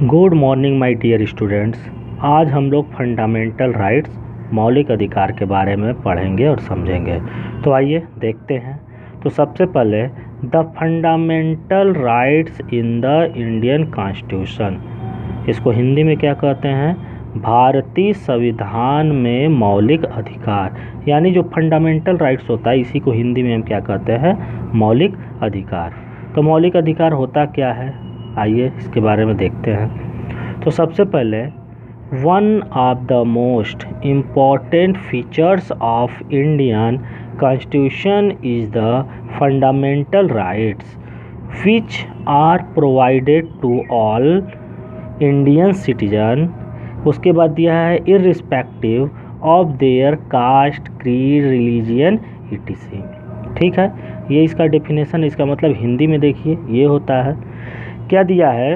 Good morning my dear students. आज हम लोग फंडामेंटल राइट्स मौलिक अधिकार के बारे में पढ़ेंगे और समझेंगे। तो आइए देखते हैं। तो सबसे पहले the fundamental rights in the Indian constitution, इसको हिंदी में क्या कहते हैं? भारतीय संविधान में मौलिक अधिकार, यानी जो फंडामेंटल राइट्स होता है इसी को हिंदी में हम क्या कहते हैं? मौलिक अधिकार। तो मौलिक अधिकार होता क्या है, आइए इसके बारे में देखते हैं। तो सबसे पहले one of the most important features of Indian constitution is the fundamental rights which are provided to all Indian citizen. उसके बाद दिया है irrespective of their caste, creed, religion etc। ठीक है, ये इसका डेफिनेशन, इसका मतलब हिंदी में देखिए ये होता है। क्या दिया है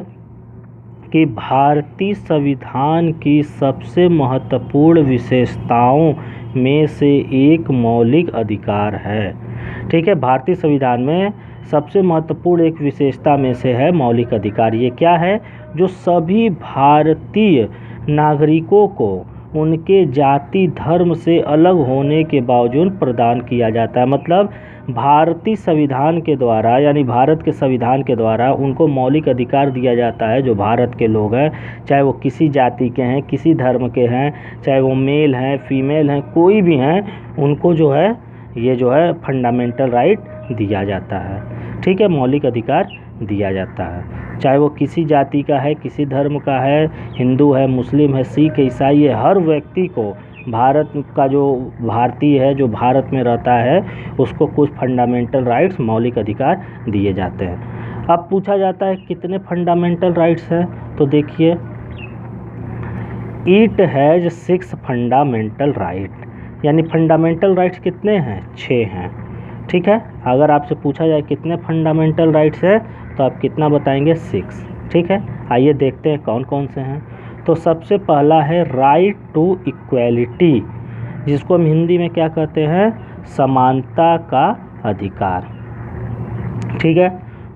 कि भारतीय संविधान की सबसे महत्वपूर्ण विशेषताओं में से एक मौलिक अधिकार है। ठीक है, भारतीय संविधान में सबसे महत्वपूर्ण एक विशेषता में से है मौलिक अधिकार। ये क्या है? जो सभी भारतीय नागरिकों को उनके जाति धर्म से अलग होने के बावजूद प्रदान किया जाता है। मतलब भारतीय संविधान के द्वारा, यानी भारत के संविधान के द्वारा उनको मौलिक अधिकार दिया जाता है। जो भारत के लोग हैं, चाहे वो किसी जाति के हैं, किसी धर्म के हैं, चाहे वो मेल हैं, फीमेल हैं, कोई भी हैं, उनको जो है ये जो है फंडामेंटल राइट दिया जाता है। ठीक है, मौलिक अधिकार दिया जाता है। चाहे वो किसी जाति का है, किसी धर्म का है, हिंदू है, मुस्लिम है, सिख, ईसाई है, हर व्यक्ति को, भारत का जो भारतीय है, जो भारत में रहता है, उसको कुछ फंडामेंटल राइट्स, मौलिक अधिकार दिए जाते हैं। अब पूछा जाता है कितने फंडामेंटल राइट्स हैं? तो देखिए, इट हैज़ 6 फंडामेंटल राइट, यानी फंडामेंटल राइट्स कितने हैं? 6 हैं। ठीक है, अगर आपसे पूछा जाए कितने फंडामेंटल राइट्स हैं तो आप कितना बताएंगे? 6। ठीक है, आइए देखते हैं कौन कौन से हैं। तो सबसे पहला है राइट टू इक्वलिटी, जिसको हम हिंदी में क्या कहते हैं? समानता का अधिकार। ठीक है,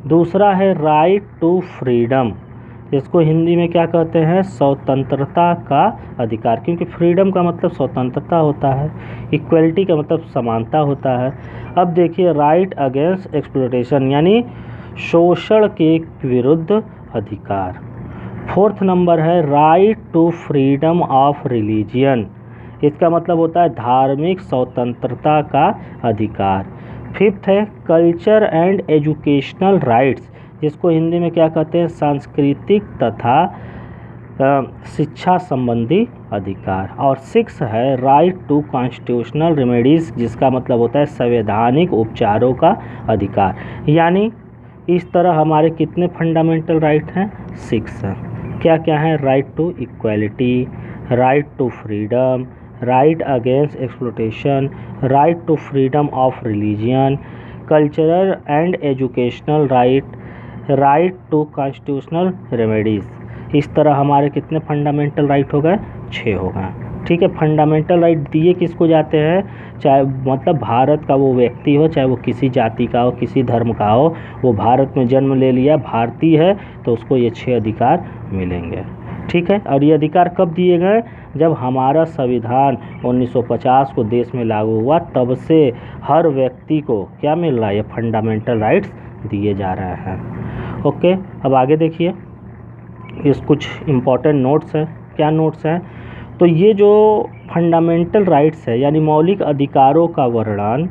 दूसरा है राइट टू फ्रीडम, जिसको हिंदी में क्या कहते हैं? स्वतंत्रता का अधिकार, क्योंकि फ्रीडम का मतलब स्वतंत्रता होता है, इक्वलिटी का मतलब समानता होता है। अब देखिए राइट अगेंस्ट एक्सप्लॉयटेशन, यानी शोषण के विरुद्ध अधिकार। फोर्थ नंबर है right to freedom of religion, इसका मतलब होता है धार्मिक स्वतंत्रता का अधिकार। फिफ्थ है कल्चर एंड एजुकेशनल राइट्स, जिसको हिंदी में क्या कहते हैं? सांस्कृतिक तथा शिक्षा संबंधी अधिकार। और 6 है राइट टू कॉन्स्टिट्यूशनल रेमेडीज, जिसका मतलब होता है संवैधानिक उपचारों का अधिकार। यानी इस तरह हमारे कितने फंडामेंटल राइट हैं? 6 हैं। क्या क्या है? Right to equality, right to freedom, right against exploitation, right to freedom of religion, cultural and educational right, right to constitutional remedies. इस तरह हमारे कितने फंडामेंटल राइट हो गए? 6 हो गए। ठीक है, फंडामेंटल राइट दिए किसको जाते हैं? चाहे मतलब भारत का वो व्यक्ति हो, चाहे वो किसी जाति का हो, किसी धर्म का हो, वो भारत में जन्म ले लिया, भारतीय है, तो उसको ये 6 अधिकार मिलेंगे। ठीक है, और ये अधिकार कब दिए गए? जब हमारा संविधान 1950 को देश में लागू हुआ, तब से हर व्यक्ति को क्या मिल रहा है? ये फंडामेंटल राइट्स दिए जा रहे हैं। ओके, अब आगे देखिए, इस कुछ इम्पॉर्टेंट नोट्स हैं। क्या नोट्स हैं? तो ये जो फंडामेंटल राइट्स है, यानी मौलिक अधिकारों का वर्णन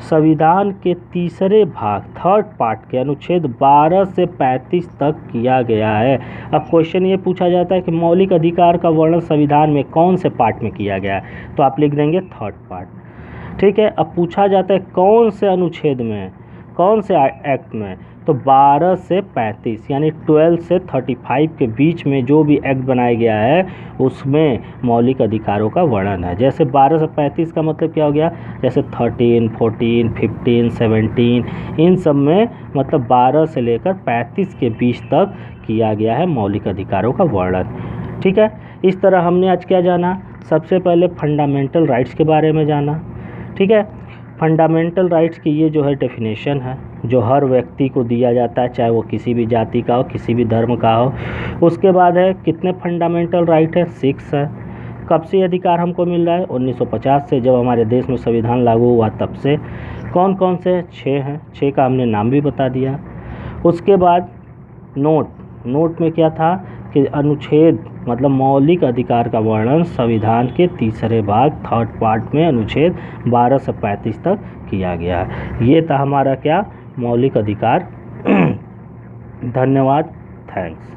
संविधान के तीसरे भाग, 3rd पार्ट के अनुच्छेद 12 से 35 तक किया गया है। अब क्वेश्चन ये पूछा जाता है कि मौलिक अधिकार का वर्णन संविधान में कौन से पार्ट में किया गया है? तो आप लिख देंगे 3rd पार्ट। ठीक है, अब पूछा जाता है कौन से अनुच्छेद में, कौन से एक्ट में? तो 12 से 35, यानी 12 से 35 के बीच में जो भी एक्ट बनाया गया है उसमें मौलिक अधिकारों का वर्णन है। जैसे 12 से 35 का मतलब क्या हो गया? जैसे 13, 14, 15, 17, इन सब में मतलब 12 से लेकर 35 के बीच तक किया गया है मौलिक अधिकारों का वर्णन। ठीक है, इस तरह हमने आज क्या जाना? सबसे पहले फंडामेंटल राइट्स के बारे में जाना। ठीक है, फंडामेंटल राइट्स की ये जो है डेफिनेशन है। जो हर व्यक्ति को दिया जाता है, चाहे वो किसी भी जाति का हो, किसी भी धर्म का हो। उसके बाद है कितने फंडामेंटल राइट है, 6 है। कब से अधिकार हमको मिल रहा है, 1950 से, जब हमारे देश में संविधान लागू हुआ तब से। कौन कौन से, 6 हैं, 6 का हमने नाम भी बता दिया। उसके बाद नोट में क्या था कि अनुच्छेद मतलब मौलिक अधिकार का वर्णन संविधान के तीसरे भाग 3rd पार्ट में अनुच्छेद 12 से 35 तक किया गया है। ये था हमारा क्या, मौलिक अधिकार। धन्यवाद, थैंक्स।